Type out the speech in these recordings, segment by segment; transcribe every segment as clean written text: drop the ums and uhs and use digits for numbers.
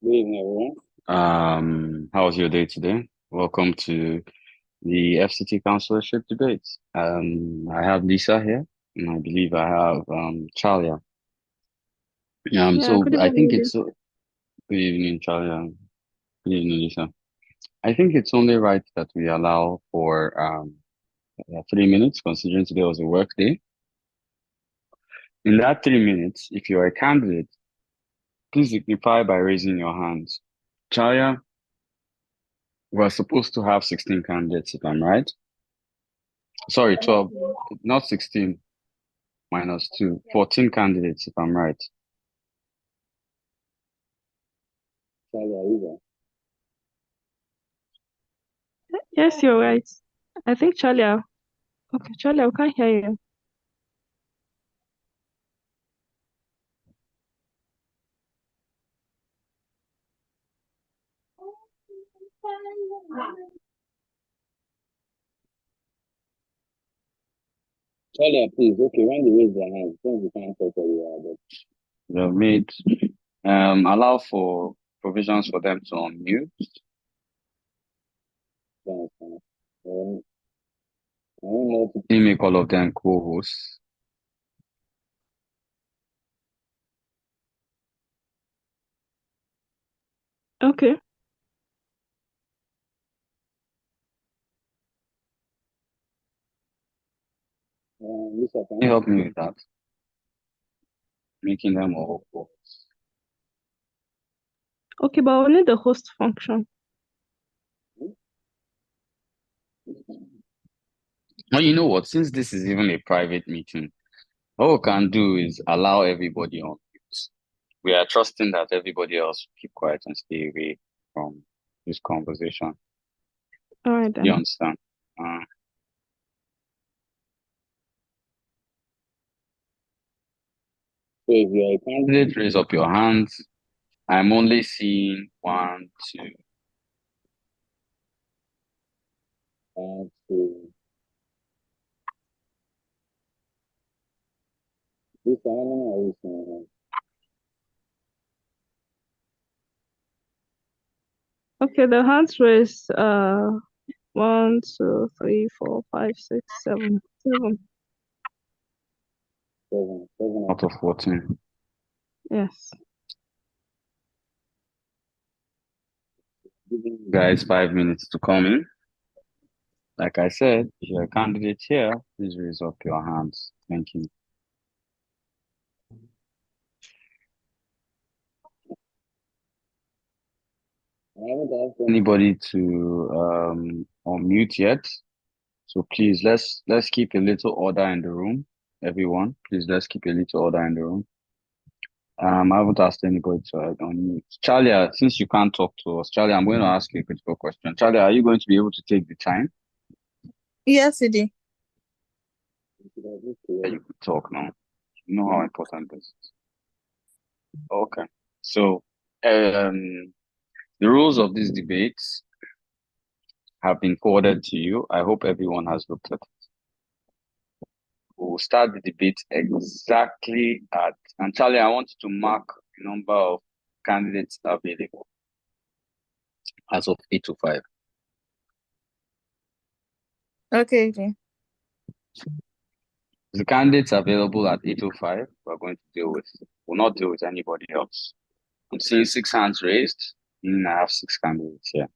Good evening, everyone. How was your day today? Welcome to the FCT Councillor-ship debate. I have Lisa here, and I believe I have Chalia. Yeah, So good I think evening. it's good evening, Chalia. Good evening, Lisa. I think it's only right that we allow for 3 minutes, considering today was a work day. In that 3 minutes, if you're a candidate, please signify by raising your hands. Chalia, we're supposed to have 16 candidates, if I'm right. Sorry, 12, not 16 minus 2, 14 candidates, if I'm right. Charlie, are you Yes, you're right. I think okay, Charlie, I can't hear you. Charlie, please, okay, when they raise their hands, since we can't talk where you are, but they've made, allow for provisions for them to unmute. That's fine. I don't know if you make all of them co-hosts. Okay. Lisa, can you help me with that? Making them all co-hosts. Okay, but only the host function. Well, you know what? Since this is even a private meeting, what we can do is allow everybody on mute. We are trusting that everybody else will keep quiet and stay away from this conversation. All right You then. understand? So if you're a candidate, raise up your hands. I'm only seeing one, two, one, two. This how many are you seeing? Okay, the hands raised 1, 2, 3, 4, 5, 6, 7. 7. Seven out of 14. Yes. Giving you guys 5 minutes to come in. Like I said, if you're a candidate here, please raise up your hands. Thank you. I haven't asked anybody to unmute yet. So please let's keep a little order in the room. Everyone, please let's keep a little order in the room. I haven't asked anybody to unmute. Charlie, since you can't talk to us, Charlie, I'm going to ask you a critical question. Charlie, are you going to be able to take the time? Yes, CD. Yeah, you could talk now. You know how important this is. Okay. So the rules of these debates have been forwarded to you. I hope everyone has looked at it. We'll start the debate exactly and Charlie, I want you to mark the number of candidates available as of 8:05. Okay, D. The candidates available at 8:05, we're going to deal with. We'll not deal with anybody else. I'm seeing 6 hands raised, and I have 6 candidates here.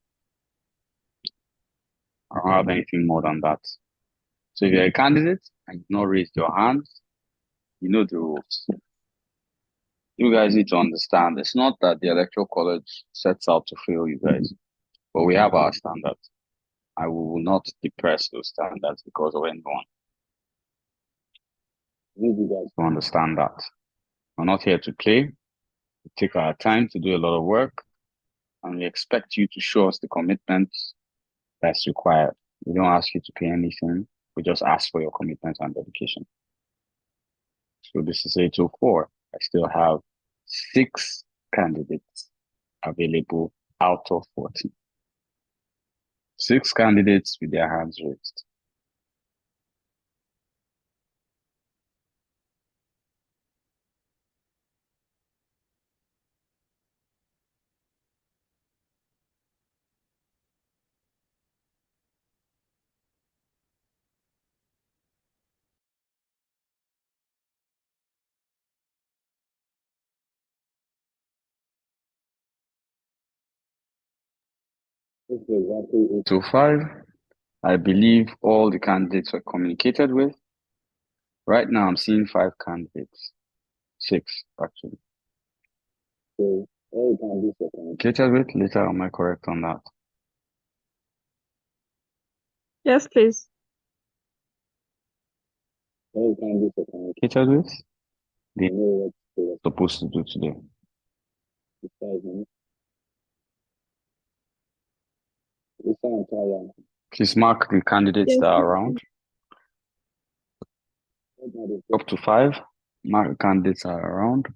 I don't have anything more than that. So if you're a candidate and you've not raised your hand, you know the rules. You guys need to understand it's not that the electoral college sets out to fail you guys, but we have our standards. I will not depress those standards because of anyone. I need you guys to understand that. We're not here to play. We take our time to do a lot of work, and we expect you to show us the commitment that's required. We don't ask you to pay anything. We just ask for your commitment and dedication. So this is 8:04. I still have 6 candidates available out of 40. 6 candidates with their hands raised. To 5. I believe all the candidates were communicated with. Right now, I'm seeing 5 candidates. 6, actually. So, all the candidates were communicated with. Later, am I correct on that? Yes, please. All the candidates were communicated with. They know what they were supposed to do today. Please mark the candidates Yes. that are around. Up to 5. Mark the candidates that are around.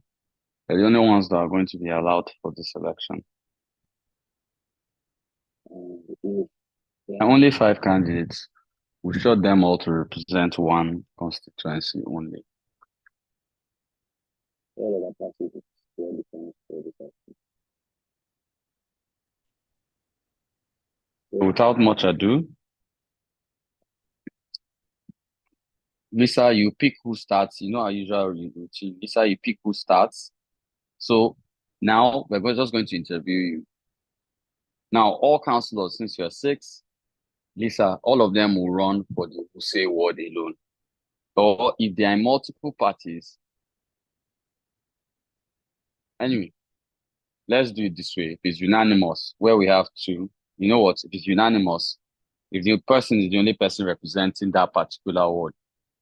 They're the only ones that are going to be allowed for this election. Only 5 candidates. We shot them all to represent one constituency only. Without much ado, Lisa, you pick who starts. You know our usual routine. Lisa, you pick who starts. So now we're just going to interview you. Now, all councillors, since you're 6, Lisa, all of them will run for the Use ward alone. Or if they are in multiple parties, anyway, let's do it this way. If it's unanimous, where we have 2, you know what? If it's unanimous, if the person is the only person representing that particular ward,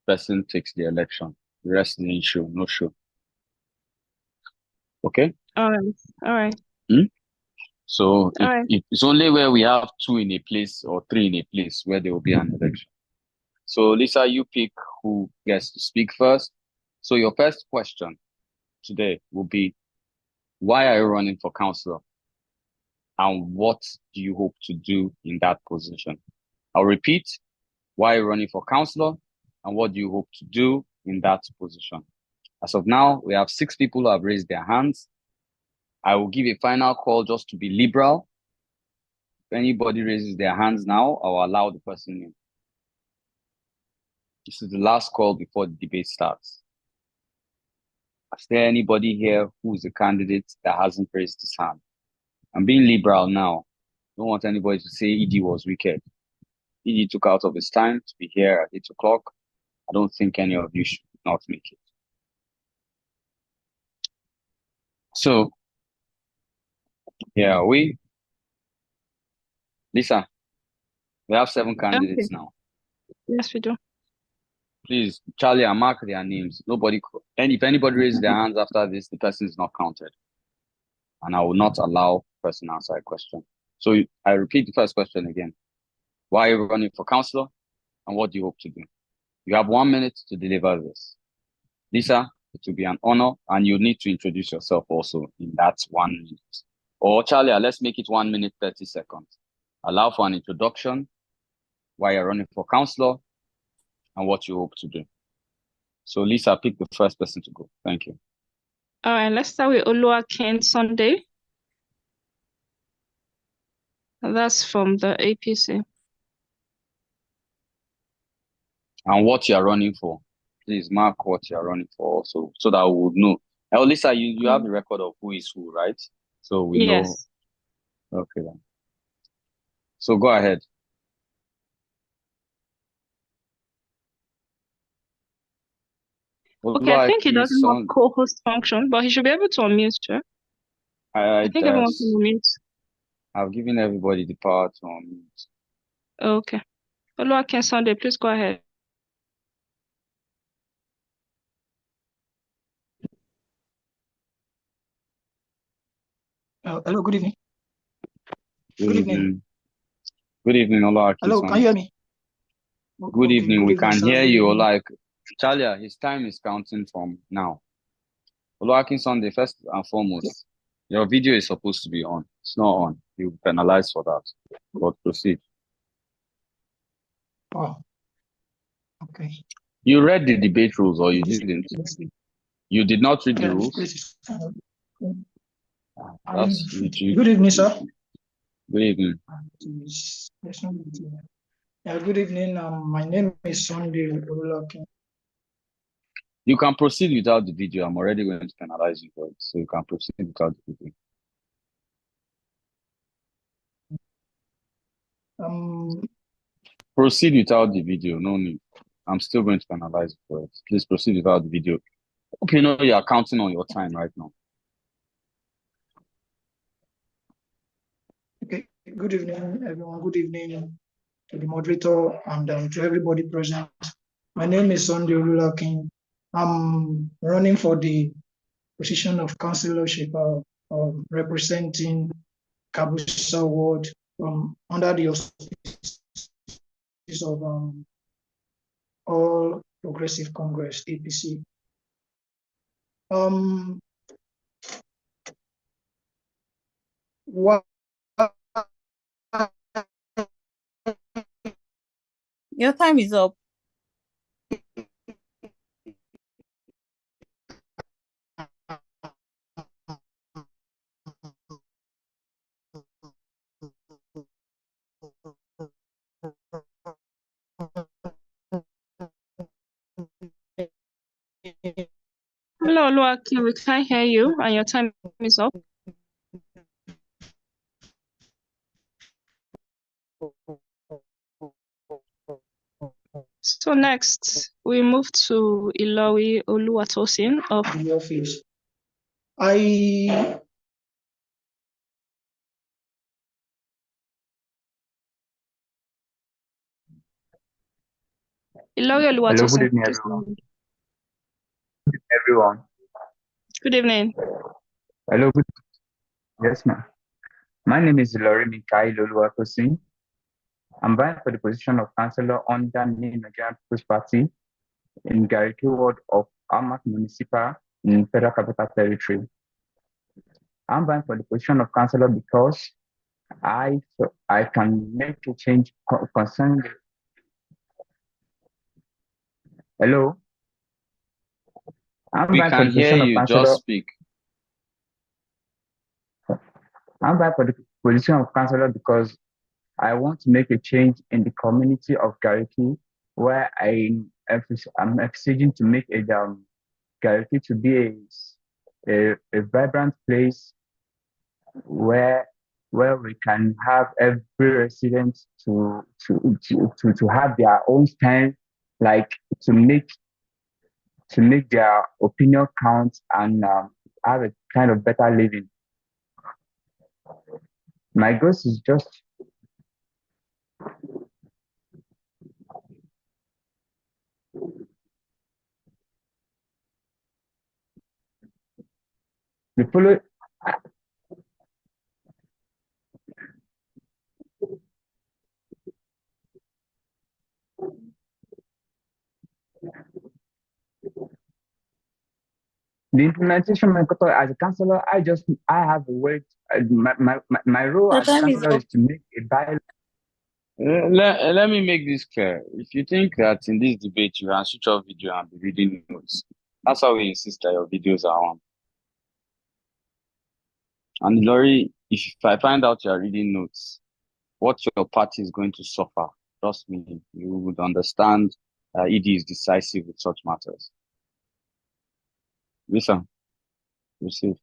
person takes the election. The rest is in show, no show. Okay? All right. All right. So All right. it's only where we have 2 in a place or 3 in a place where there will be an election. So Lisa, you pick who gets to speak first. So your first question today will be, why are you running for councillor? And what do you hope to do in that position? I'll repeat, why are you running for councillor? And what do you hope to do in that position? As of now, we have 6 people who have raised their hands. I will give a final call just to be liberal. If anybody raises their hands now, I will allow the person in. This is the last call before the debate starts. Is there anybody here who is a candidate that hasn't raised his hand? I'm being liberal now. Don't want anybody to say ED was wicked. ED took out of his time to be here at 8 o'clock. I don't think any of you should not make it. So, here are we. Lisa, we have 7 candidates Okay. now. Yes, we do. Please, Charlie and mark their names. And if anybody raises their hands after this, the person is not counted. And I will not allow the person to answer a question. So I repeat the first question again. Why are you running for councillor? And what do you hope to do? You have 1 minute to deliver this. Lisa, it will be an honor, and you need to introduce yourself also in that 1 minute. Or Charlie, let's make it 1 minute, 30 seconds. Allow for an introduction, why you're running for councillor, and what you hope to do. So Lisa, pick the first person to go. Thank you. All right. Let's start with Oluwaken Sunday. That's from the APC. And what you're running for. Please mark what you're running for also, so that we would know. Oh, Lisa, you have the record of who is who, right? So we know. Yes. Okay then. So go ahead. Okay, I think he doesn't have co-host function, but he should be able to unmute, sure? I think everyone can unmute. I've given everybody the power to unmute. Okay. Oluwaken Sunday, please go ahead. Hello, good evening. Good evening. Good evening, Oluwaken. Hello, can you hear me? Good evening. We can hear you. Like Charlie, his time is counting from now. Oluwaken Sunday, first and foremost, your video is supposed to be on. It's not on. You'll be penalized for that. But proceed. Oh, okay. You read the debate rules or you didn't? You did not read the rules? Good evening, sir. Good evening. Good evening. My name is Sunday Oluwaken. You can proceed without the video. I'm already going to penalize you for it. So you can proceed without the video. Proceed without the video. No need. I'm still going to analyze it for it. Please proceed without the video. Okay, no, you are counting on your time right now. Okay, good evening, everyone. Good evening to the moderator and to everybody present. My name is Sunday Olulakin. I'm running for the position of councillor-ship representing Kabusa Ward under the auspices of All Progressive Congress, APC. What Your time is up. Hello, Oluwaki, we can't hear you, and your time is up. So next, we move to Ilowi Oluwatosin of the office. I Ilowi Hello, good Oluwatosin. evening, everyone. Everyone. Good evening. Hello, good. Yes, ma'am. My name is Lori Mikael Oluwakosin. I'm vying for the position of councillor under Nigerian People's Party in Gariki Ward of Amak Municipal in Federal Capital Territory. I'm vying for the position of councillor because I can make a change concerning. Hello. I'm We vying for can the hear position of you. councillor. Just speak. I'm vying for the position of councillor because I want to make a change in the community of Gariki, where I'm excited to make Gariki to be a vibrant place where we can have every resident to have their own stand, like to make their opinion count and have a kind of better living. My goal is just the follow. The implementation method as a councillor, I have a way. My role Your as a time is councillor up. is to make a bylaw. Let me make this clear. If you think that in this debate you can switch off video and be reading notes, that's why we insist that your videos are on. And Laurie, if I find out you are reading notes, what your party is going to suffer, trust me, you would understand ED is decisive with such matters. Listen, receive.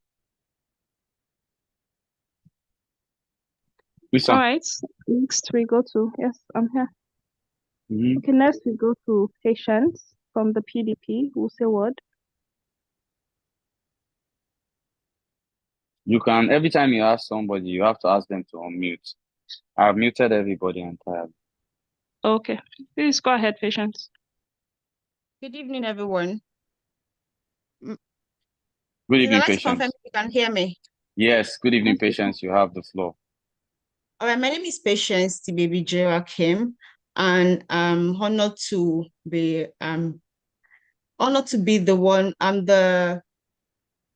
Listen. All right. Next we go to, yes, I'm here. Mm-hmm. Okay, next we go to Patience from the PDP, who say word. You can, every time you ask somebody, you have to ask them to unmute. I've muted everybody entirely. Okay, please go ahead, Patience. Good evening, everyone. Good I'd evening, like to Patience. confirm if you can hear me. Yes, good evening, Thank you. Patience. You have the floor. All right, my name is Patience Tibaby Kim, and I'm honored to be the one. I'm the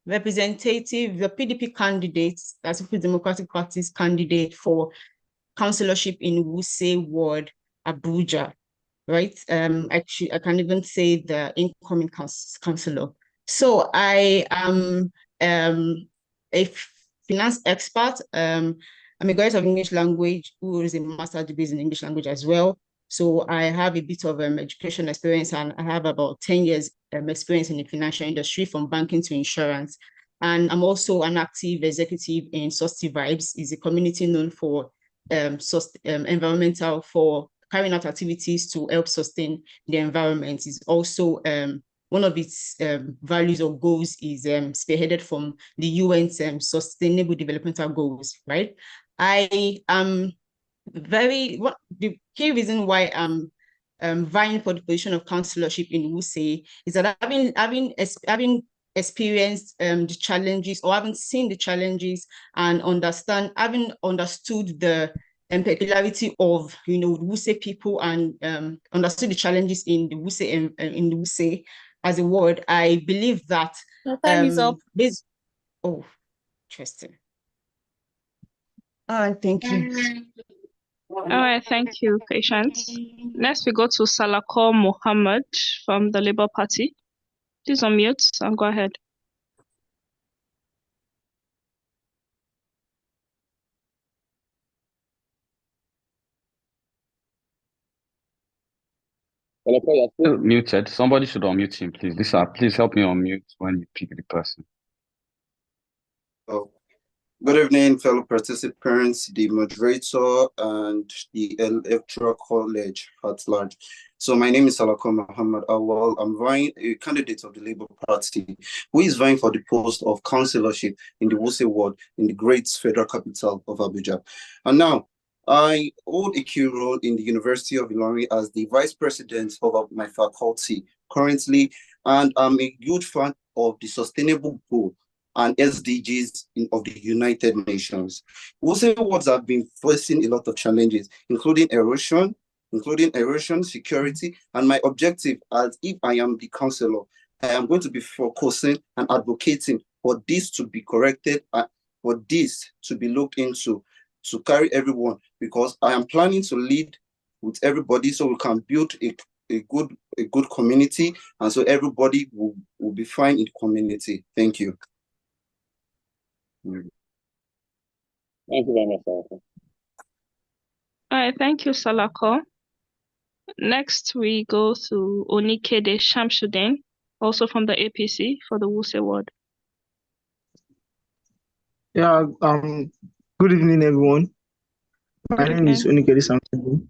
representative, the PDP candidate, that's the Democratic Party's candidate for councillorship in Wuse Ward, Abuja, right? Actually, I can even say the incoming councillor. So I am a finance expert. I'm a graduate of English language who is a master's degree in English language as well. So I have a bit of education experience, and I have about 10 years experience in the financial industry, from banking to insurance. And I'm also an active executive in Saucy Vibes, is a community known for environmental, for carrying out activities to help sustain the environment. Is also one of its values or goals is spearheaded from the UN's Sustainable Developmental Goals, right? I am the key reason why I'm vying for the position of councillorship in Wuse is that having experienced the challenges, or having seen the challenges and having understood the peculiarity of Wuse people, and understood the challenges in the Wuse as a word, I believe that time is up. Interesting. All right, thank you. All right, thank you, Patience. Next, we go to Salako Mohammed from the Labour Party. Please unmute and go ahead. Salako, you're still muted. Somebody should unmute him, please. Lisa, please help me unmute when you pick the person. Oh. Good evening, fellow participants, the moderator, and the Electoral College at large. So my name is Salako Muhammad Awal. I'm a candidate of the Labour Party, who is vying for the post of councillorship in the Wuse ward in the great federal capital of Abuja. And now, I hold a key role in the University of Ilorin as the vice president of my faculty currently, and I'm a huge fan of the sustainable goal and SDGs of the United Nations. Wuse wards have been facing a lot of challenges, including erosion, security, and my objective, as if I am the councillor, I am going to be focusing and advocating for this to be corrected, for this to be looked into, to carry everyone, because I am planning to lead with everybody so we can build a good community, and so everybody will be fine in the community. Thank you. Thank you very much, Salako. All right, thank you, Salako. Next, we go to Onikede Shamsuddin, also from the APC for the Wuse ward. Yeah, good evening, everyone. My name is Onikede Shamsuddin.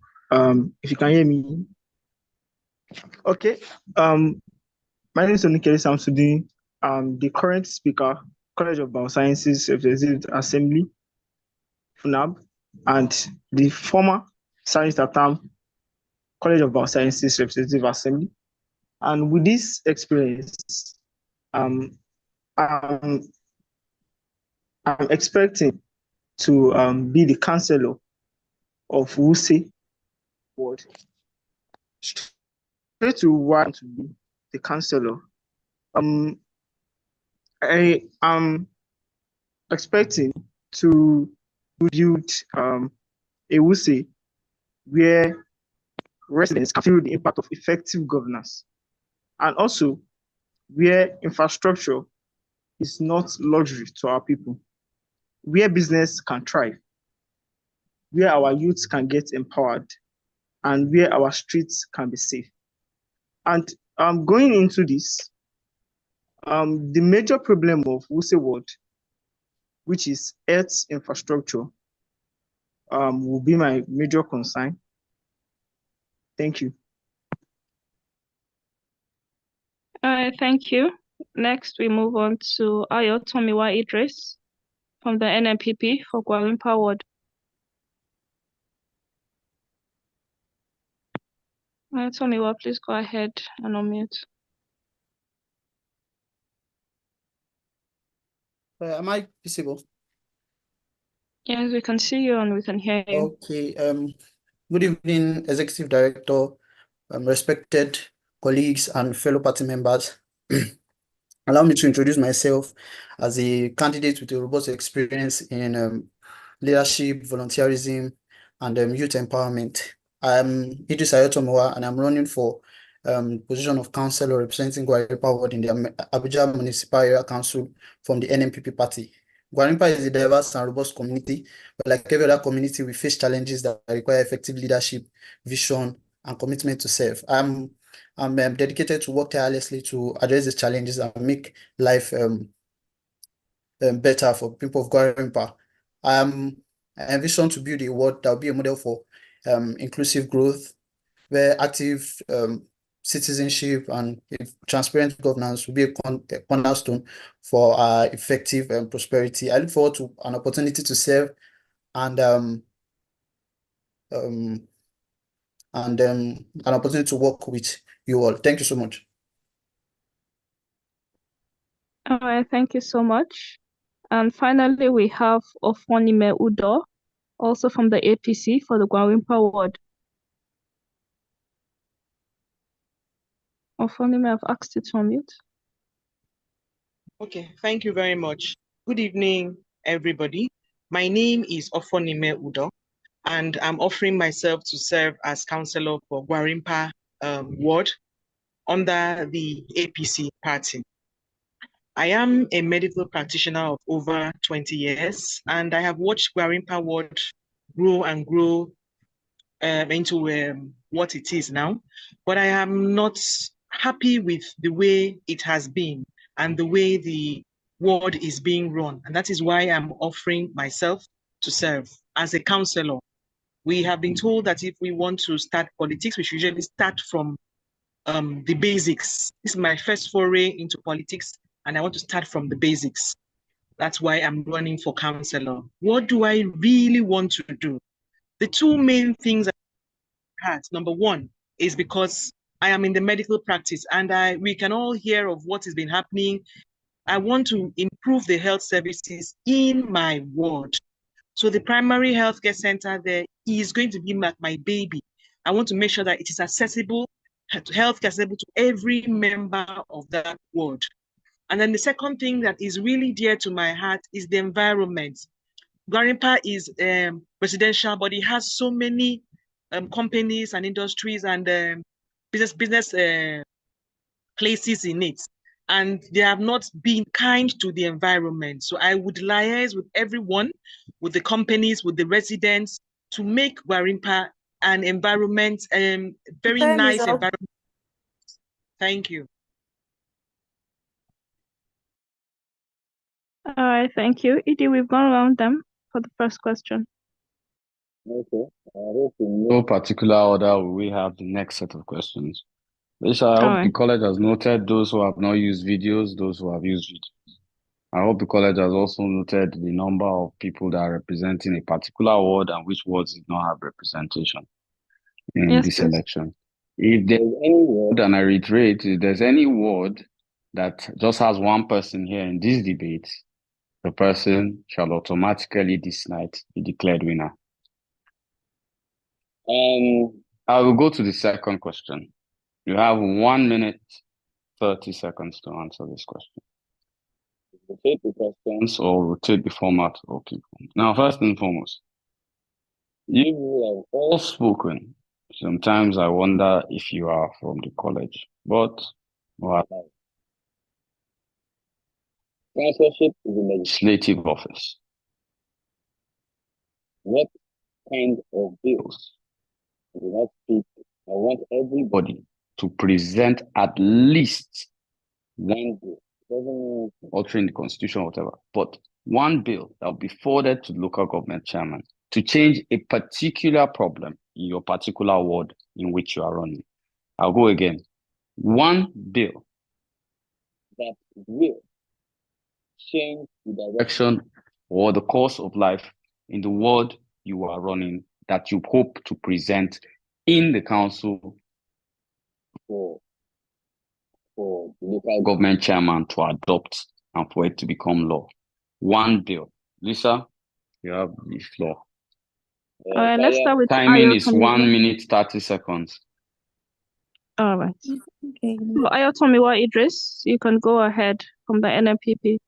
If you can hear me. Okay. My name is Onikede Shamsuddin. The current speaker, College of Biosciences Representative Assembly, FUNAB, and the former Science Tatam College of Biosciences Representative Assembly. And with this experience, I'm expecting to be the councillor of Wuse ward. Straight to want to be the councillor. I am expecting to build a Wuse where residents can feel the impact of effective governance, and also where infrastructure is not luxury to our people, where business can thrive, where our youths can get empowered, and where our streets can be safe. And going into this, the major problem of Wuse ward, which is health infrastructure, will be my major concern. Thank you. Thank you. Next, we move on to Ayo Tomiwa Idris from the NMPP for Gwarimpa ward. Tomiwa, please go ahead and unmute. Am I visible? Yes, we can see you and we can hear you. Okay. Good evening, Executive Director, respected colleagues and fellow party members. Allow me to introduce myself as a candidate with a robust experience in leadership, volunteerism, and youth empowerment. I'm Idris Ayo Tomiwa, and I'm running for position of councillor representing Gwarimpa ward in the Abuja Municipal Area Council from the NMPP party. Gwarimpa is a diverse and robust community, but like every other community, we face challenges that require effective leadership, vision, and commitment to serve. I'm dedicated to work tirelessly to address the challenges and make life better for people of Gwarimpa. I envision to build a ward that will be a model for inclusive growth, where active citizenship and transparent governance will be a cornerstone for effective prosperity. I look forward to an opportunity to serve and an opportunity to work with you all. Thank you so much. All right, thank you so much. And finally, we have Ofonime Udo, also from the APC for the Gwarimpa ward. Ofonime, I've asked you to unmute. Okay, thank you very much. Good evening, everybody. My name is Ofonime Udo, and I'm offering myself to serve as councillor for Gwarimpa ward under the APC party. I am a medical practitioner of over 20 years, and I have watched Gwarimpa ward grow and grow into what it is now. But I am not happy with the way it has been and the way the ward is being run. And that is why I'm offering myself to serve as a councillor. We have been told that if we want to start politics, we should usually start from the basics. This is my first foray into politics, and I want to start from the basics. That's why I'm running for councillor. What do I really want to do? The two main things I had, number one, is because I am in the medical practice and we can all hear of what has been happening. I want to improve the health services in my ward. So the primary healthcare center there is going to be my baby. I want to make sure that it is accessible, healthcare accessible to every member of that ward. And then the second thing that is really dear to my heart is the environment. Gwarimpa is residential, but it has so many companies and industries and business places in it. And they have not been kind to the environment. So I would liaise with everyone, with the companies, with the residents, to make Gwarimpa an environment, very nice environment. Thank you. All right, thank you. Edie, we've gone around them for the first question. Okay. I hope in no particular order we have the next set of questions. Lisa, I hope the college has noted those who have not used videos, those who have used videos. I hope the college has also noted the number of people that are representing a particular ward and which wards did not have representation in this election. If there's any ward, and I reiterate, if there's any ward that just has one person here in this debate, the person shall automatically this night be declared winner. I will go to the second question. You have 1 minute, 30 seconds to answer this question. Rotate the questions or rotate the format of people. Now, first and foremost, you have all spoken. Sometimes I wonder if you are from the college, but well, Councillor-ship is a legislative office. What kind of bills do not speak? I want everybody to present at least one bill. Doesn't altering the constitution or whatever, but one bill that will be forwarded to the local government chairman to change a particular problem in your particular ward in which you are running. I'll go again. One bill that will change the direction or the course of life in the ward you are running that you hope to present in the council for the local government chairman to adopt and for it to become law. One bill. Lisa, you have the floor. All right, let's start with timing is 1 minute, 30 seconds. All right. Okay. So Ayotomiwa Idris, you can go ahead from the NMPP.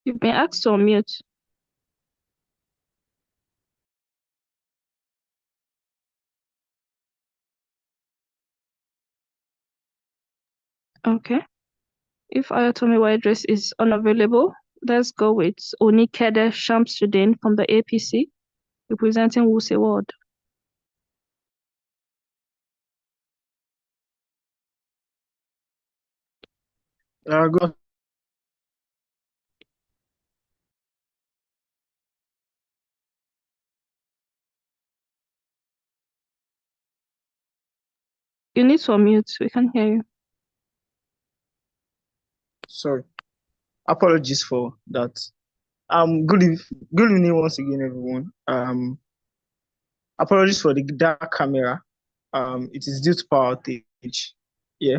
You've been asked to unmute. Okay. If Ayotomiwa Idris is unavailable, let's go with Onikede Shamsuddin from the APC, representing Wuse Ward. Go. You need to unmute. We can hear you. Sorry. Apologies for that. Good evening once again, everyone. Apologies for the dark camera. It is due to power outage. Yeah.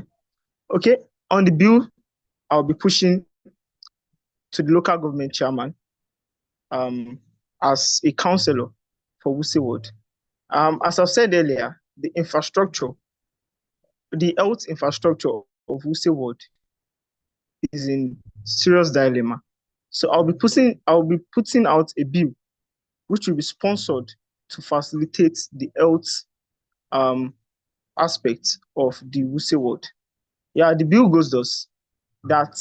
Okay. On the bill, I'll be pushing to the local government chairman as a councillor for Wuse Ward. As I've said earlier, the health infrastructure of Wuse Ward is in serious dilemma. So I'll be putting out a bill which will be sponsored to facilitate the health aspect of the Wuse Ward. Yeah, the bill goes thus that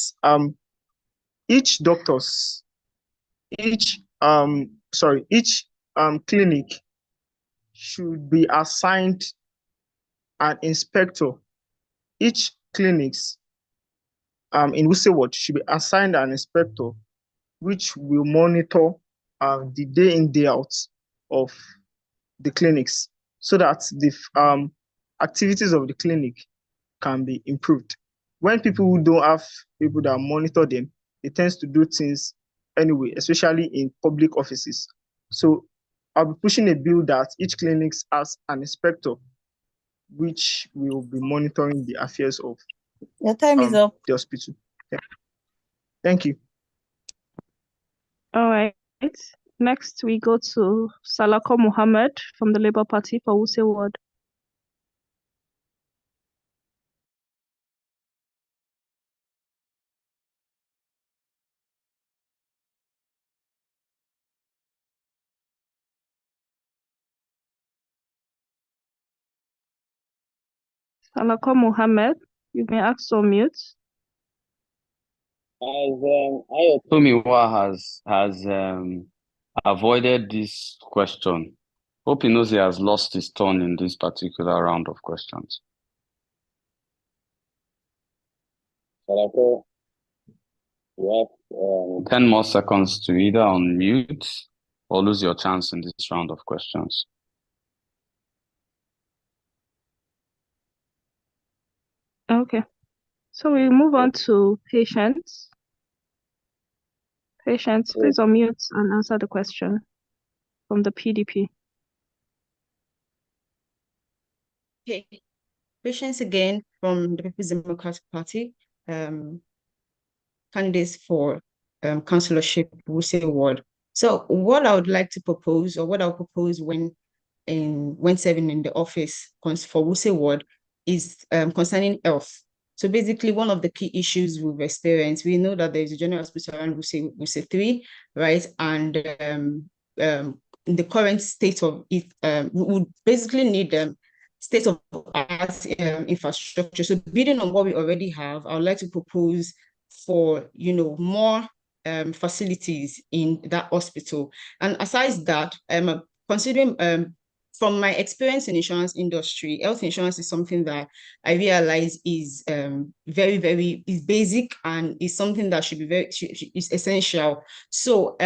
each doctors, each clinic should be assigned an inspector. Each clinics in Wuse Ward should be assigned an inspector which will monitor the day in, day out of the clinics so that the activities of the clinic can be improved. When people who don't have people that monitor them, they tend to do things anyway, especially in public offices. So I'll be pushing a bill that each clinic has an inspector which will be monitoring the affairs of Your time is up. the hospital. Yeah. Thank you. All right. Next, we go to Salako Mohammed from the Labour Party for Wuse Ward. Salako Mohammed, you may ask to mute. As Tomiwa has avoided this question. Hope he knows he has lost his turn in this particular round of questions. Salako, you have 10 more seconds to either unmute or lose your chance in this round of questions. Okay. So we move on to Patience. Patience, please unmute and answer the question from the PDP. Okay. Patience again from the People's Democratic Party. Candidates for councillor-ship Wuse Ward. So what I would like to propose, or what I'll propose when serving in the office for Wuse Ward, is concerning health. So basically, one of the key issues we've experienced, we know that there's a general hospital around Wuse 3, right? And in the current state of it, we would basically need state-of-art infrastructure. So building on what we already have, I would like to propose for more facilities in that hospital. And aside that, considering from my experience in insurance industry, health insurance is something that I realize is very, very is basic and is something that should be is essential. So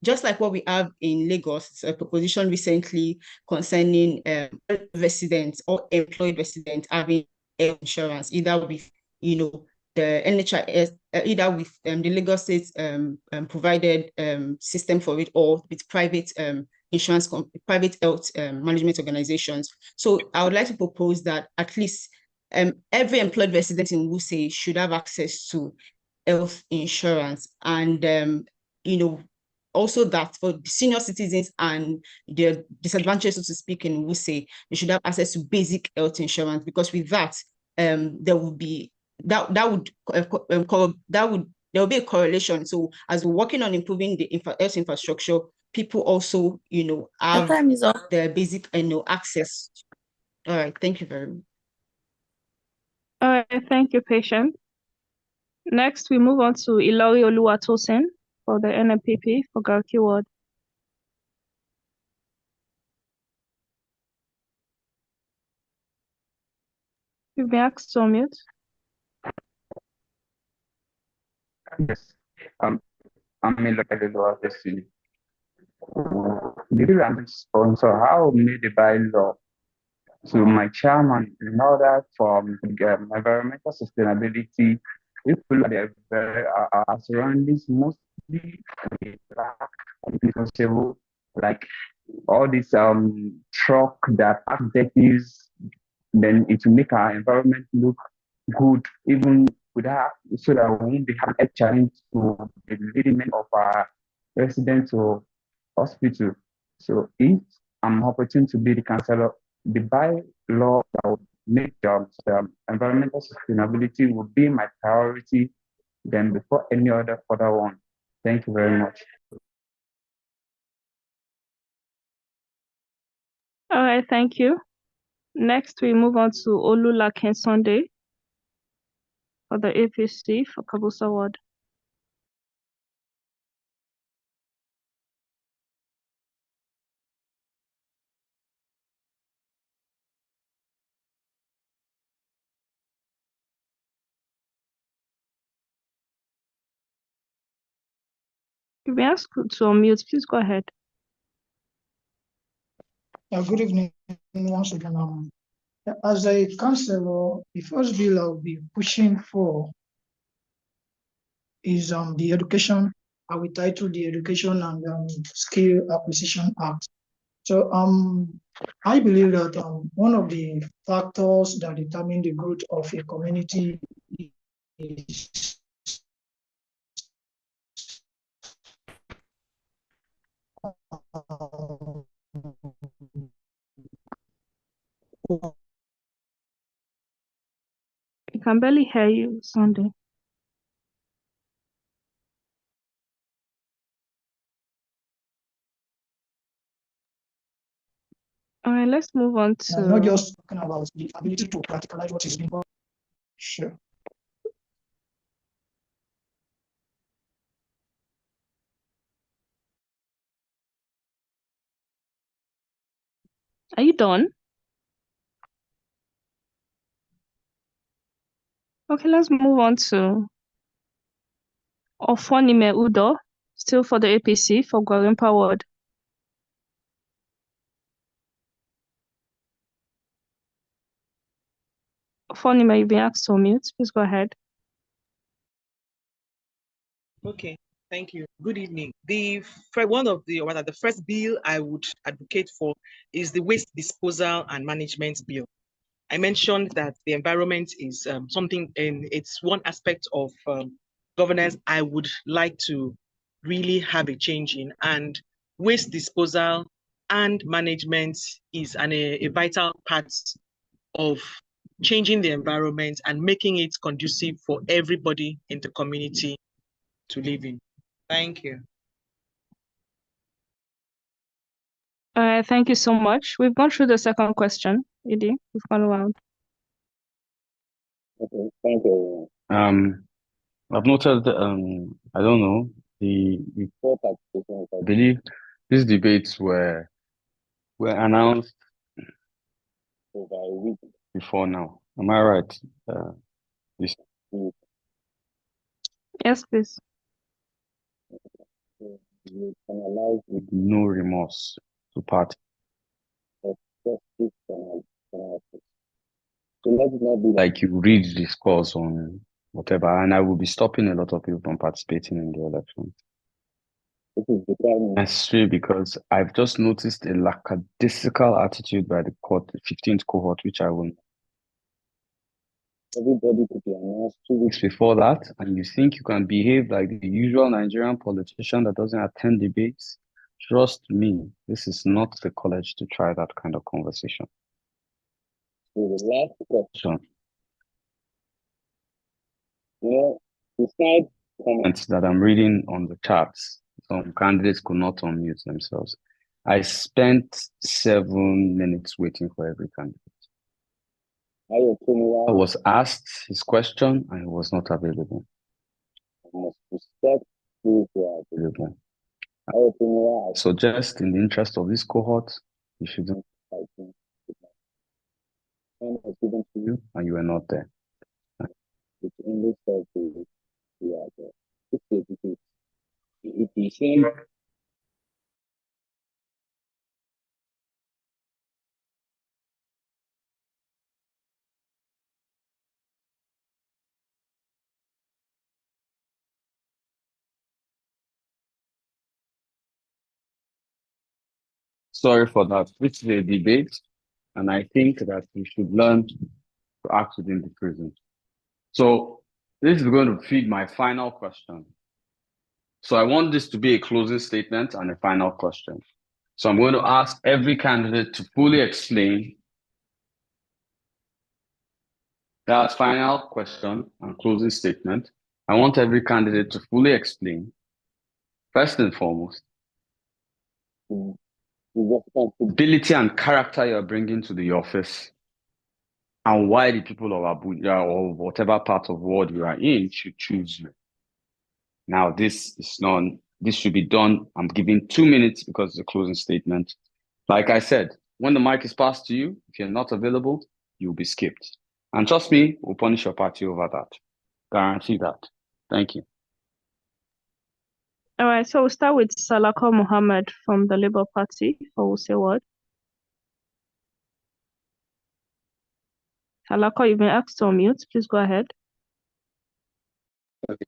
just like what we have in Lagos, a proposition recently concerning residents or employed residents having health insurance, either with the NHIS, either with the Lagos State provided system for it, or with private private health management organizations. So I would like to propose that at least every employed resident in Wuse should have access to health insurance, and also that for senior citizens and the disadvantaged, so to speak, in Wuse, they should have access to basic health insurance, because with that, there will be there will be a correlation. So as we're working on improving the health infrastructure, people also have the basic access. All right, thank you very much. All right, thank you, Patient. Next, we move on to Ilori Oluwatosin for the NMPP for Garki Ward. You've been asked to unmute. Yes. I'm in the FCT. The bill I'm sponsor how made the bylaw to my chairman in order for environmental sustainability. If we look at our surroundings, mostly black, possible, like all these truck that pack dirties, then it will make our environment look good, even without so that we won't be having a challenge to the leading of our residents or hospital. So if I'm opportune to be the councillor, the bylaw that would make environmental sustainability would be my priority than before any other further one. Thank you very much. All right, thank you. Next, we move on to Olulaken Sunday for the APC for Kabusa Ward. If you ask to unmute, please go ahead. Good evening once again. As a councillor, the first bill I'll be pushing for is the education. I will title the Education and Skill Acquisition Act. So I believe that one of the factors that determine the growth of a community is I can barely hear you, Sunday. All right, let's move on to. I'm not just talking about the ability to practicalize what is being done. Sure. Are you done? Okay, let's move on to Ofonime Udo, still for the APC for Gwarimpa Ward. Ofonime, you've been asked to unmute. Please go ahead. Okay, thank you. Good evening. The first bill I would advocate for is the waste disposal and management bill. I mentioned that the environment is something, and it's one aspect of governance I would like to really have a change in. And waste disposal and management is a vital part of changing the environment and making it conducive for everybody in the community to live in. Thank you. All right, thank you so much. We've gone through the second question, Idi. We've gone around. Okay, thank you. I've noted, I don't know, the fourth applications. I believe these debates were announced over a week before now. Am I right? This Yes, please. you analyze with no remorse to party. So let it not be like you read this course on whatever, and I will be stopping a lot of people from participating in the election. This is becoming necessary because I've just noticed a lackadaisical attitude by the 15th cohort, which I will. Everybody could be announced 2 weeks before that, and you think you can behave like the usual Nigerian politician that doesn't attend debates? Trust me, this is not the college to try that kind of conversation. So the last question. Beside comments that I'm reading on the charts, some candidates could not unmute themselves. I spent 7 minutes waiting for every candidate. Ayotunwa was asked his question and he was not available. I must respect those who are available. Ayotunwa, I suggest in the interest of this cohort, you shouldn't fight him. Time was given to you and you were not there. It only says you are there. Sorry for that. This is a debate, and I think that we should learn to act within the prison. So this is going to feed my final question. So I want this to be a closing statement and a final question. So I'm going to ask every candidate to fully explain that final question and closing statement. I want every candidate to fully explain, first and foremost, the responsibility and character you're bringing to the office and why the people of Abuja or whatever part of the world you are in should choose you. Now, this should be done. I'm giving 2 minutes because it's a closing statement. Like I said, when the mic is passed to you, if you're not available, you'll be skipped. And trust me, we'll punish your party over that. Guarantee that. Thank you. All right, so we'll start with Salako Mohammed from the Labour Party for Wuse Ward. Salako, you've been asked to unmute. Please go ahead. Okay.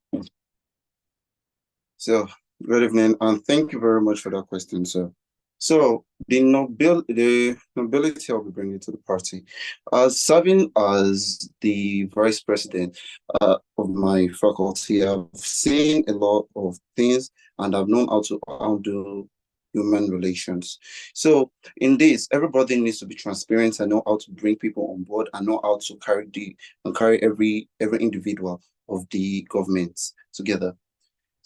So, good evening, and thank you very much for that question, sir. So, the nobility I'll be bringing to the party, serving as the vice president of my faculty, I've seen a lot of things, and I've known how to handle human relations. So, in this, everybody needs to be transparent and know how to bring people on board and know how to carry every individual of the government together.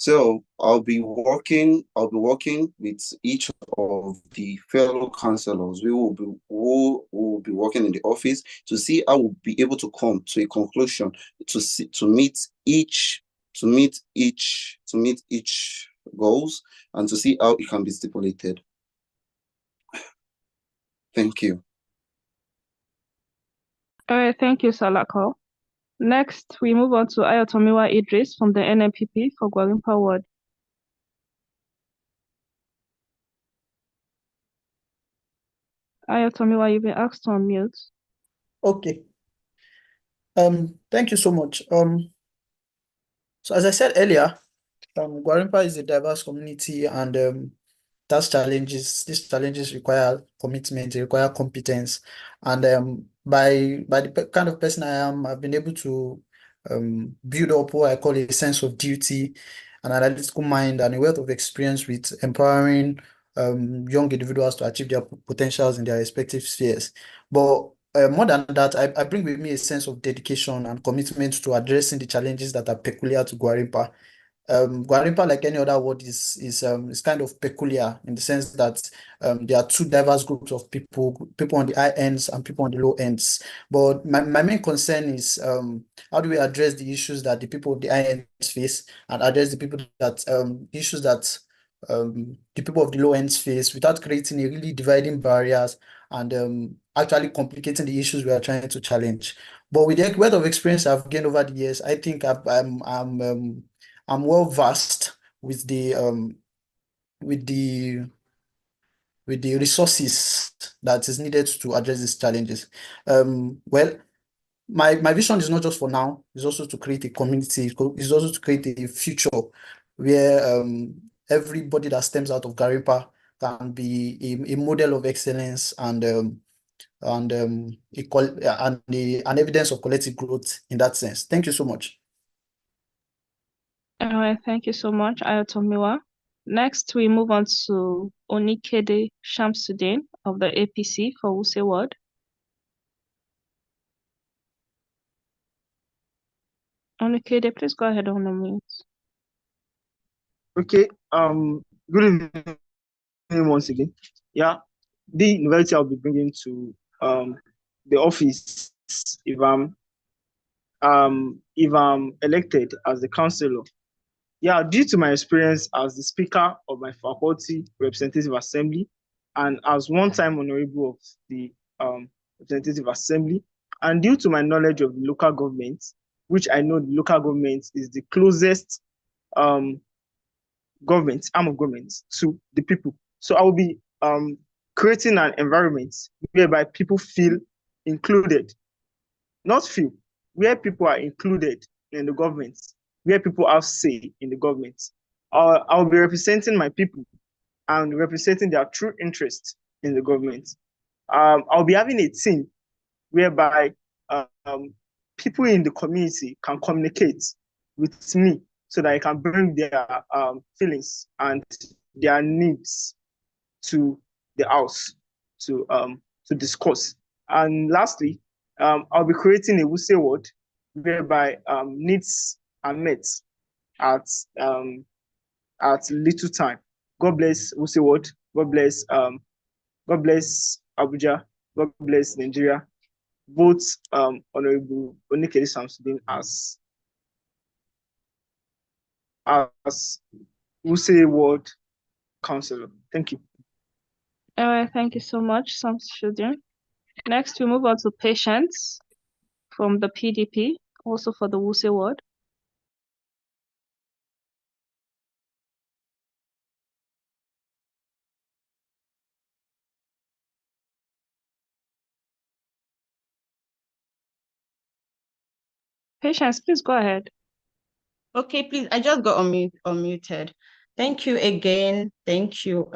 So I'll be working with each of the fellow councillors. We will be working in the office to see how we'll be able to come to a conclusion to meet each goals and to see how it can be stipulated. Thank you. All right, thank you, Salako. Next, we move on to Ayotomiwa Idris from the NNPP for Gwarimpa Ward. Ayotomiwa, you've been asked to unmute. Okay. Thank you so much. So as I said earlier, Gwarimpa is a diverse community, and these challenges require commitment, they require competence. And by the kind of person I am, I've been able to build up what I call a sense of duty, an analytical mind, and a wealth of experience with empowering young individuals to achieve their potentials in their respective spheres. But more than that, I bring with me a sense of dedication and commitment to addressing the challenges that are peculiar to Gwarimpa. Gwarimpa, like any other word, is kind of peculiar in the sense that there are two diverse groups of people on the high ends and people on the low ends. But my main concern is how do we address the issues that the people of the high ends face and address the issues that the people of the low ends face without creating a really dividing barriers and actually complicating the issues we are trying to challenge. But with the wealth of experience I've gained over the years, I think I'm well versed with the resources that is needed to address these challenges. Well, my vision is not just for now, it's also to create a community, it's also to create a future where everybody that stems out of Gwarimpa can be a model of excellence and an evidence of collective growth in that sense. Thank you so much. All right, thank you so much, Ayotomiwa. Next, we move on to Onikede Shamsuddin of the APC for Wuse Ward. Onikede, please go ahead on the mute. Okay. Good evening once again. Yeah, the novelty I'll be bringing to the office if I'm elected as the councillor. Yeah, due to my experience as the speaker of my faculty representative assembly and as one-time honorable of the representative assembly, and due to my knowledge of the local government, which I know the local government is the closest government, arm of government to the people. So I will be creating an environment whereby people feel included, not feel, where people are included in the government, where people have say in the government. I'll be representing my people and representing their true interest in the government. I'll be having a team whereby people in the community can communicate with me so that I can bring their feelings and their needs to the house to discuss. And lastly, I'll be creating a Wuse word whereby needs are met at little time. God bless Wuse word. God bless Abuja. God bless Nigeria. Vote Honorable Onikede Samsudeen as Wuse word councillor. Thank you. All right, thank you so much, Samsudeen. Next, we move on to Patience from the PDP, also for the Wuse ward. Patience, please go ahead. Okay, please. I just got unmuted. Thank you again. Thank you.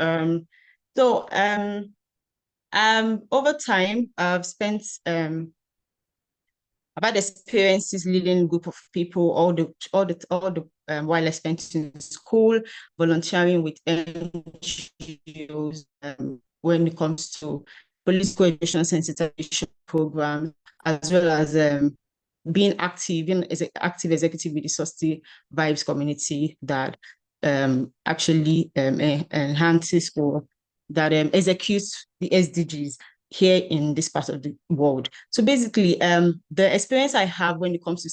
Over time, I've spent I've had experiences leading a group of people all the while I spent in school, volunteering with NGOs when it comes to political education sensitization programs, as well as being active as an active executive with the Society Vibes community that actually enhances or that executes the SDGs here in this part of the world. So basically, the experience I have when it comes to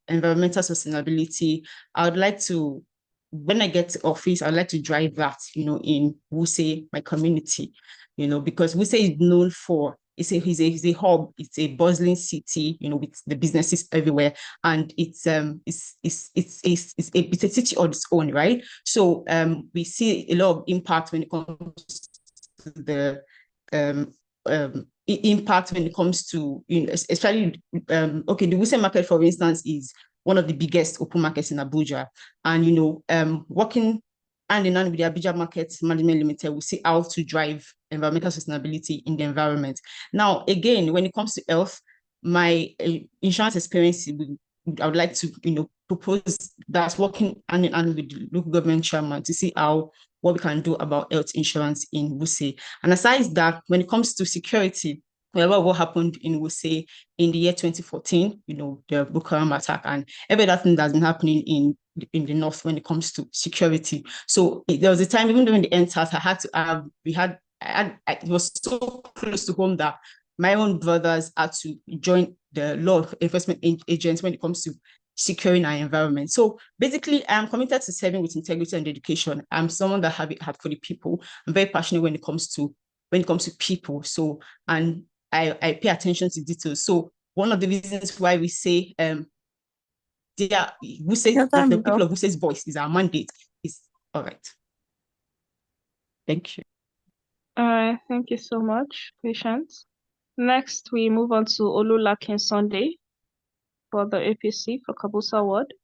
environmental sustainability, I would like to, when I get to office, I'd like to drive that, in Wuse, my community, because Wuse is known for, it's a hub, it's a bustling city, with the businesses everywhere, and it's a city on its own, right? So we see a lot of impact when it comes to the impact when it comes to, especially, the Wuse market, for instance, is one of the biggest open markets in Abuja. And, working hand in hand with the Abuja Market Management Limited, we see how to drive environmental sustainability in the environment. Now, again, when it comes to health, my insurance experience, I would like to, propose that working hand in hand with the local government chairman to see what we can do about health insurance in Wuse. And aside that, when it comes to security, what happened in Wuse in the year 2014, the Boko Haram attack and every other thing that's been happening in the north when it comes to security. So there was a time, even during the NTAS, I had to have, it was so close to home that my own brothers had to join the law enforcement agents when it comes to securing our environment. So basically, I'm committed to serving with integrity and dedication. I'm someone that have a heart for the people. I'm very passionate when it comes to people. So, and I pay attention to details. So one of the reasons why we say the people of Wuse's voice is our mandate. Is all right. Thank you. Thank you so much, Patience. Next, we move on to Olulakin Sunday for the APC for Kabusa ward.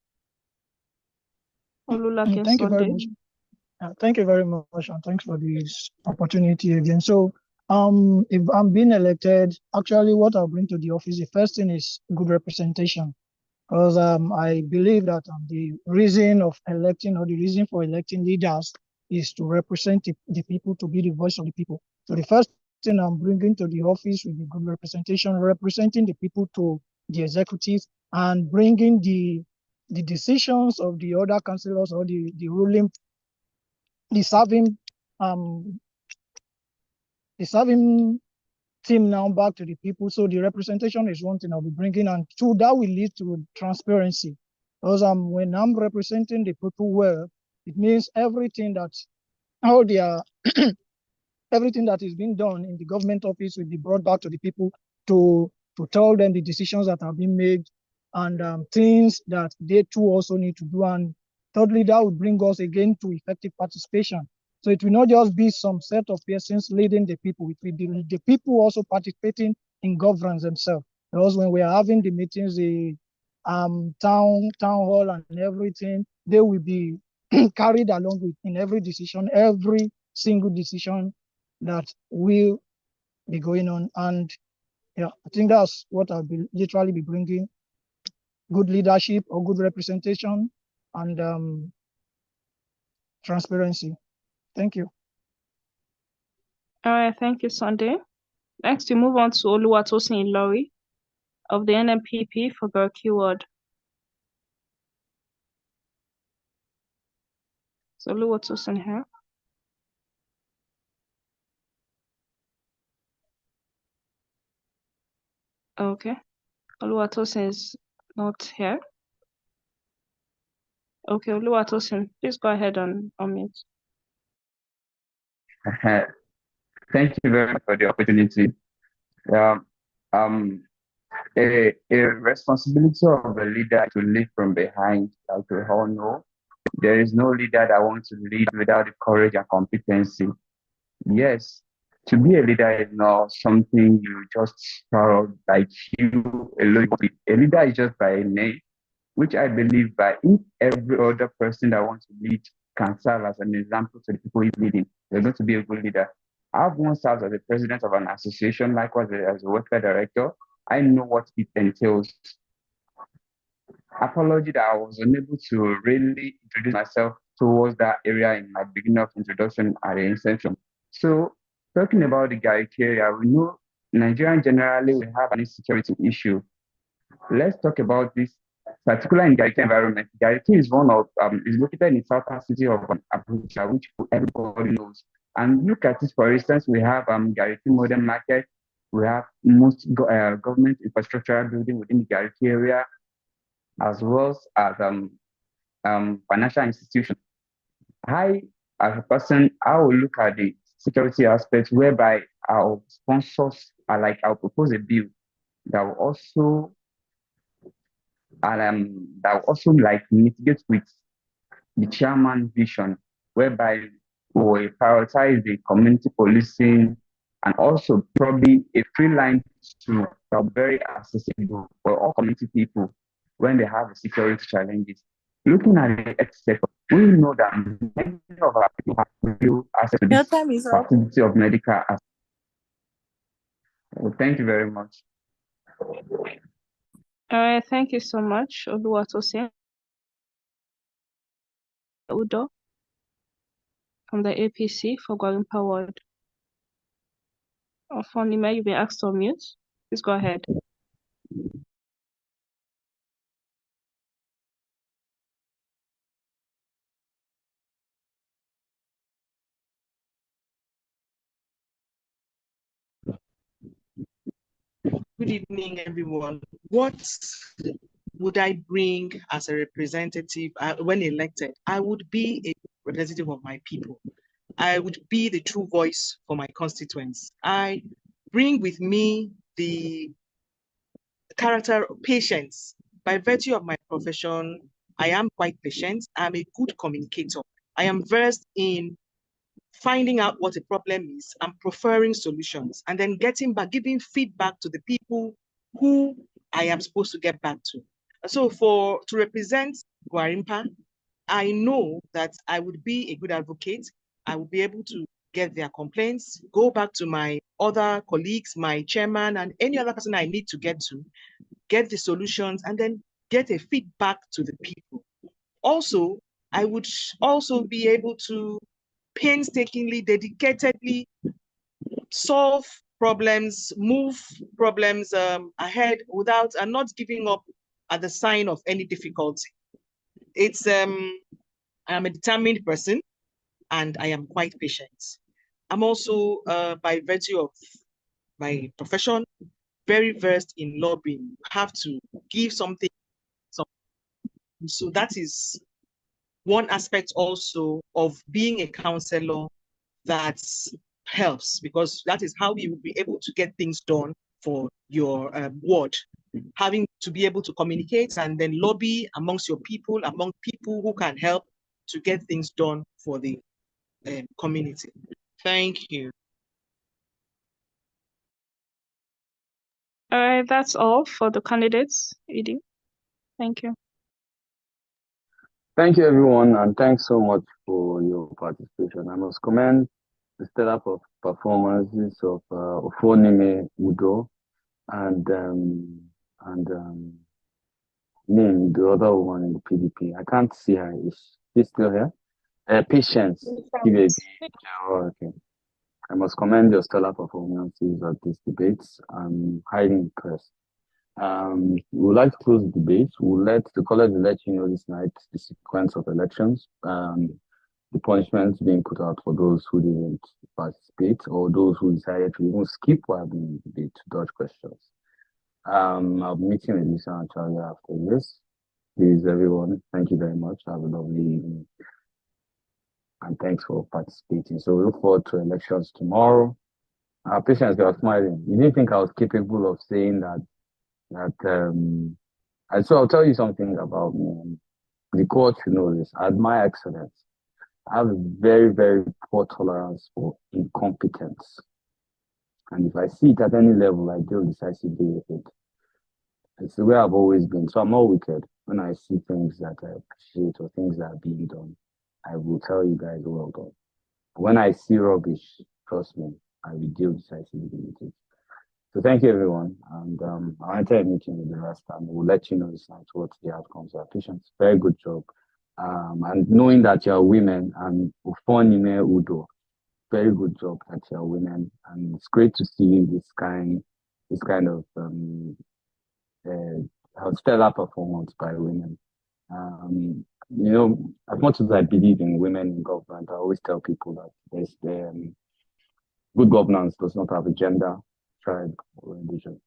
Olulakin Thank you very Sunday. much. Thank you very much, and thanks for this opportunity again. So, if I'm being elected, actually, what I'll bring to the office, the first thing is good representation, because I believe that the reason for electing leaders is to represent the people, to be the voice of the people. So the first thing I'm bringing to the office will be good representation, representing the people to the executive, and bringing the decisions of the other councillors or the ruling, the serving team now back to the people. So the representation is one thing I'll be bringing, and two, that will lead to transparency. Because when I'm representing the people well, it means everything that everything that is being done in the government office will be brought back to the people to tell them the decisions that have been made and things that they too also need to do. And Thirdly, that would bring us again to effective participation. So it will not just be some set of persons leading the people, it will be the people also participating in governance themselves. Because when we are having the meetings, the town hall and everything, they will be carried along with in every decision, every single decision that will be going on. And yeah, I think that's what I'll be literally be bringing: good leadership or good representation and transparency. Thank you. All right, thank you, Sunday. Next, we move on to Oluwatosin Ilori of the NMPP for Garki Ward. So Oluwatosin here. Okay. Oluwatosin is not here. Okay, Oluwatosin, please go ahead and unmute. Thank you very much for the opportunity. A responsibility of a leader to lead from behind, like we all know. There is no leader that wants to lead without the courage and competency. Yes, to be a leader is not something you just start like you alone. A leader is just by name, which I believe by if every other person that wants to lead can serve as an example to the people he's leading, they're going to be a good leader. I've once served as the president of an association, likewise as a welfare director. I know what it entails. Apology that I was unable to really introduce myself towards that area in my beginning of introduction at the inception. So talking about the Gariki area, we know Nigeria generally we have an insecurity issue. Let's talk about this particular in Gariki environment. Gariki is is located in the southern city of Abuja, which everybody knows. And look at it, for instance, we have Gariki Modern Market, we have most government infrastructure building within the Gariki area, as well as financial institutions. I, as a person, I will look at the security aspects whereby our sponsors are like, I'll propose a bill that will also like mitigate with the chairman vision, whereby we prioritize the community policing and also probably a free line to very accessible for all community people when they have security challenges. Looking at the health sector, we know that many of our people have real access to this facility of medical access. Well, thank you very much. All right, thank you so much, Oluwatosin Udo from the APC for Gwarimpa Ward. Fonima, you've been asked to unmute. Please go ahead. Good evening, everyone. What would I bring as a representative when elected? I would be a representative of my people. I would be the true voice for my constituents. I bring with me the character of patience. By virtue of my profession, I am quite patient. I'm a good communicator. I am versed in finding out what a problem is and preferring solutions, and then giving feedback to the people who I am supposed to get back to. So to represent Gwarimpa, I know that I would be a good advocate. I would be able to get their complaints, go back to my other colleagues, my chairman, and any other person I need to get the solutions, and then get a feedback to the people. Also, I would also be able to painstakingly, dedicatedly solve problems, move problems ahead without and not giving up at the sign of any difficulty. I'm a determined person and I am quite patient. I'm also, by virtue of my profession, very versed in lobbying. You have to give something. So that is one aspect also of being a councillor that helps, because that is how you will be able to get things done for your ward. having to be able to communicate and then lobby amongst your people, among people who can help to get things done for the community. Thank you. All right, that's all for the candidates, Edie. Thank you. Thank you, everyone, and thanks so much for your participation. I must commend the stellar performances of Ofonime Udo and Nim, the other one in the PDP. I can't see her. Is she still here? Patience. Oh, okay. I must commend your stellar performances at these debates. I'm highly impressed. We would like to close the debate. The college will let you know this night the sequence of elections, the punishments being put out for those who didn't participate or those who decided to even skip while being the debate to dodge questions. I'll be meeting with Lisa and Charlie after this. Please, everyone, thank you very much. Have a lovely evening. And thanks for participating. So we look forward to elections tomorrow. Our patients, you are smiling. You didn't think I was capable of saying that. And so I'll tell you something about me. The court should know this. I admire excellence. I have a very, very poor tolerance for incompetence. And if I see it at any level, I deal decisively with it. It's the way I've always been. So I'm not wicked. When I see things that I appreciate or things that are being done, I will tell you guys, well done. But when I see rubbish, trust me, I will deal decisively with it. So thank you, everyone. And I'll enter a meeting with the rest and we'll let you know this night what the outcomes are. Patients, very good job. And knowing that you're women and Ufonime Udo, very good job that you're women. And it's great to see this kind of stellar performance by women. You know, as much as I believe in women in government, I always tell people that good governance does not have a gender, tribe, or religion.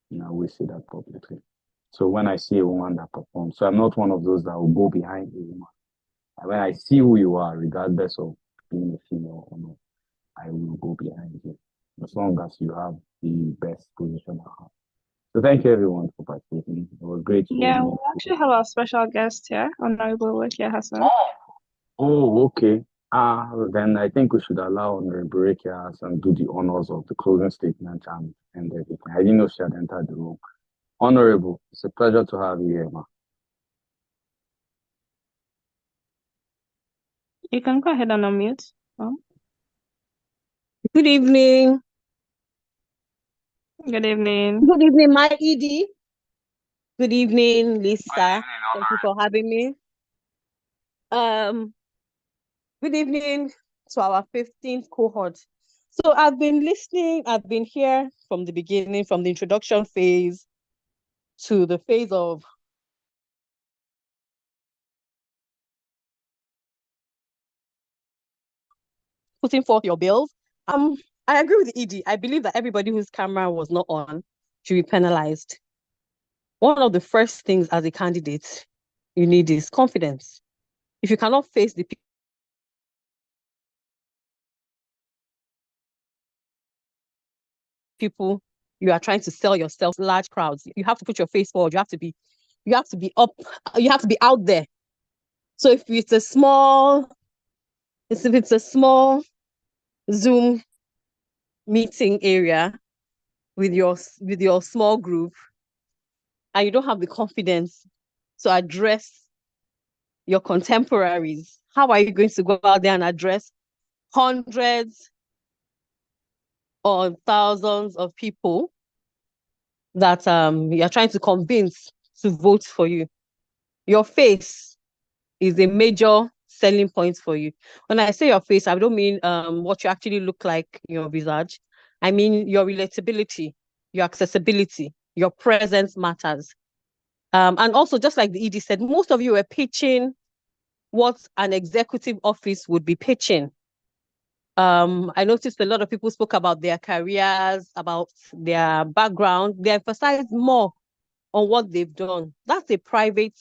And I always say that publicly. So when I see a woman that performs, so I'm not one of those that will go behind a woman. And when I see who you are, regardless of being a female or not, I will go behind you, as long as you have the best position I have. So thank you, everyone, for participating. It was great. Yeah, we actually have our special guest here, Honorable Rekia Hassan. Oh, okay. Then I think we should allow Honorable Rekia Hassan do the honors of the closing statement and everything. I didn't know she had entered the room. Honorable, it's a pleasure to have you here, ma. You can go ahead and unmute. Good evening. Good evening. Good evening, my ED. Good evening, Lisa. Thank you for having me. Good evening to our 15th cohort. So I've been listening, I've been here from the beginning, from the introduction phase to the phase of putting forth your bills. I agree with the ED. I believe that everybody whose camera was not on should be penalized. One of the first things as a candidate you need is confidence. If you cannot face the people you are trying to sell yourself, large crowds, you have to put your face forward. You have to be up, you have to be out there. So if it's a small Zoom meeting area with your small group and you don't have the confidence to address your contemporaries, how are you going to go out there and address hundreds or thousands of people that you're trying to convince to vote for you? Your face is a major selling point for you. When I say your face, I don't mean what you actually look like in your visage. I mean your relatability, your accessibility, your presence matters. And also, just like the ED said, most of you are pitching what an executive office would be pitching. I noticed a lot of people spoke about their careers, about their background. They emphasized more on what they've done. That's a private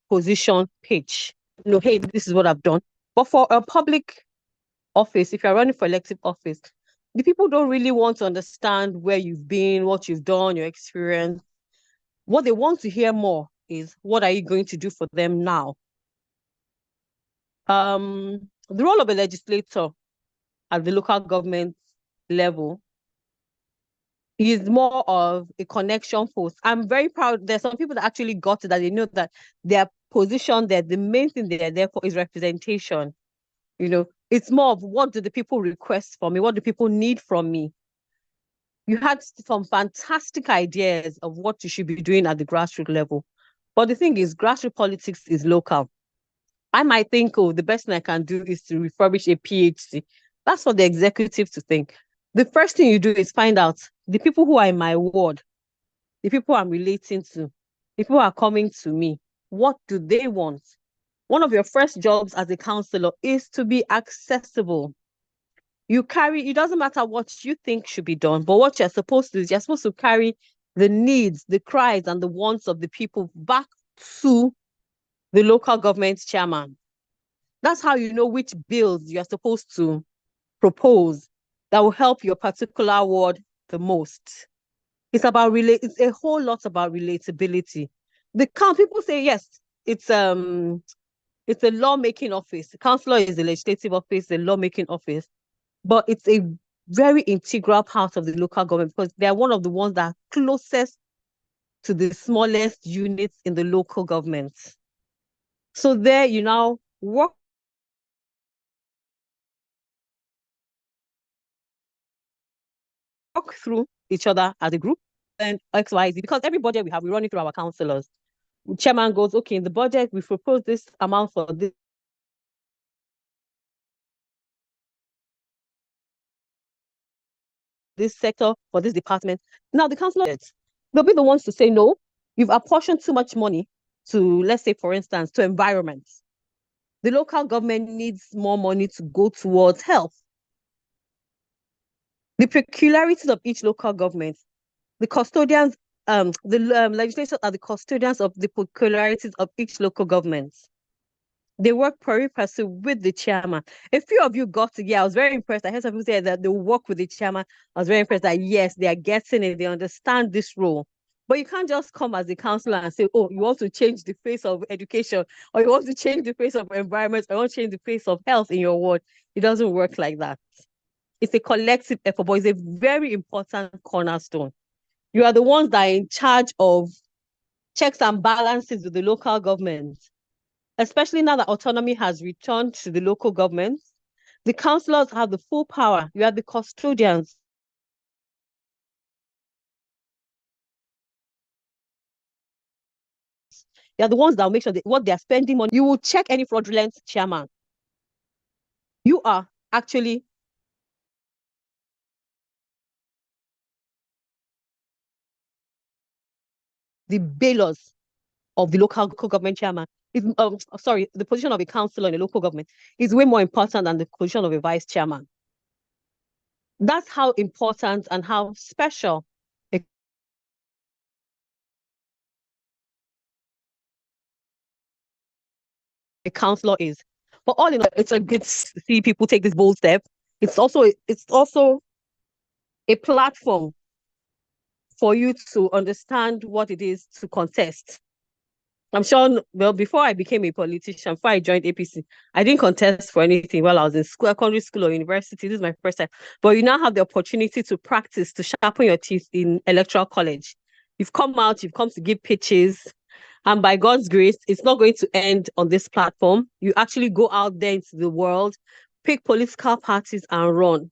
position pitch. Hey, this is what I've done. But for a public office, if you're running for elective office, the people don't really want to understand where you've been, what you've done, your experience. What they want to hear more is, what are you going to do for them now? The role of a legislator at the local government level is more of a connection post. I'm very proud. There's some people that actually got it, that they know that their position there, the main thing they're there for is representation. You know, it's more of, what do the people request from me? What do people need from me? You had some fantastic ideas of what you should be doing at the grassroots level. But the thing is, grassroots politics is local. I might think, oh, the best thing I can do is to refurbish a PhD. That's for the executive to think. The first thing you do is find out the people who are in my ward, the people I'm relating to, the people who are coming to me, what do they want? One of your first jobs as a councillor is to be accessible. It doesn't matter what you think should be done, but what you're supposed to do is you're supposed to carry the needs, the cries, and the wants of the people back to the local government chairman. That's how you know which bills you're supposed to propose that will help your particular ward the most. It's a whole lot about relatability. People say, yes, it's a lawmaking office. The councillor is a legislative office, a lawmaking office, but it's a very integral part of the local government, because they're one of the ones that are closest to the smallest units in the local government. So there you now work through each other as a group and XYZ, because every budget we run it through our councillors. The chairman goes, okay, in the budget, we propose this amount for this sector, for this department. Now the councillors, they'll be the ones to say, no, you've apportioned too much money to, let's say, for instance, to environment. The local government needs more money to go towards health. The peculiarities of each local government, the custodians, legislators are the custodians of the peculiarities of each local government. They work pari passu with the chairman. A few of you got to, I was very impressed. I heard some people say that they work with the chairman. I was very impressed that, yes, they are getting it. They understand this role. But you can't just come as a councillor and say, oh, you want to change the face of education, or you want to change the face of environment, or you want to change the face of health in your ward. It doesn't work like that. It's a collective effort, but it's a very important cornerstone. You are the ones that are in charge of checks and balances with the local government, especially now that autonomy has returned to the local government. The councillors have the full power. You are the custodians. You are the ones that will make sure that what they are spending money, you will check any fraudulent chairman. You are actually the bailers of the local government chairman. The position of a councillor in a local government is way more important than the position of a vice chairman. That's how important and how special a councillor is. But all in all, it's a good to see people take this bold step. It's also a platform for you to understand what it is to contest. I'm sure, well, before I became a politician, before I joined APC, I didn't contest for anything while I was in school, secondary school or university. This is my first time. But you now have the opportunity to practice, to sharpen your teeth in electoral college. You've come out, you've come to give pitches, and by God's grace, it's not going to end on this platform. You actually go out there into the world, pick political parties and run.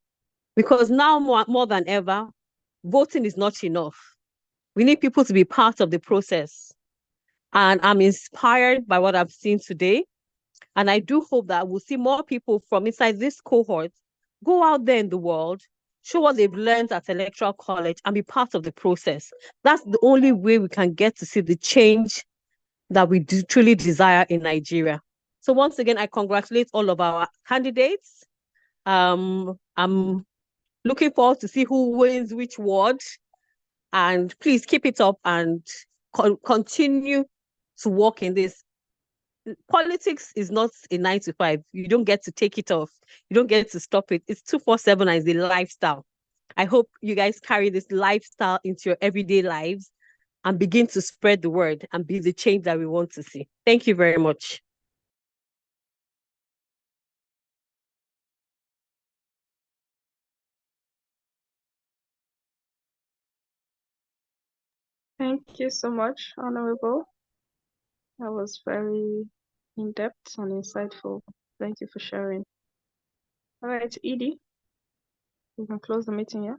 Because now more than ever, voting is not enough. We need people to be part of the process. And I'm inspired by what I've seen today. And I do hope that we'll see more people from inside this cohort go out there in the world, show what they've learned at electoral college, and be part of the process. That's the only way we can get to see the change that we do truly desire in Nigeria. So once again, I congratulate all of our candidates. I'm looking forward to see who wins which ward. And please keep it up and continue to work in this politics is not a 9 to 5. You don't get to take it off. You don't get to stop it. It's 247 and it's a lifestyle. I hope you guys carry this lifestyle into your everyday lives and begin to spread the word and be the change that we want to see. Thank you very much. Thank you so much, Honorable. That was very in-depth and insightful. Thank you for sharing. All right, Edie, you can close the meeting, yeah?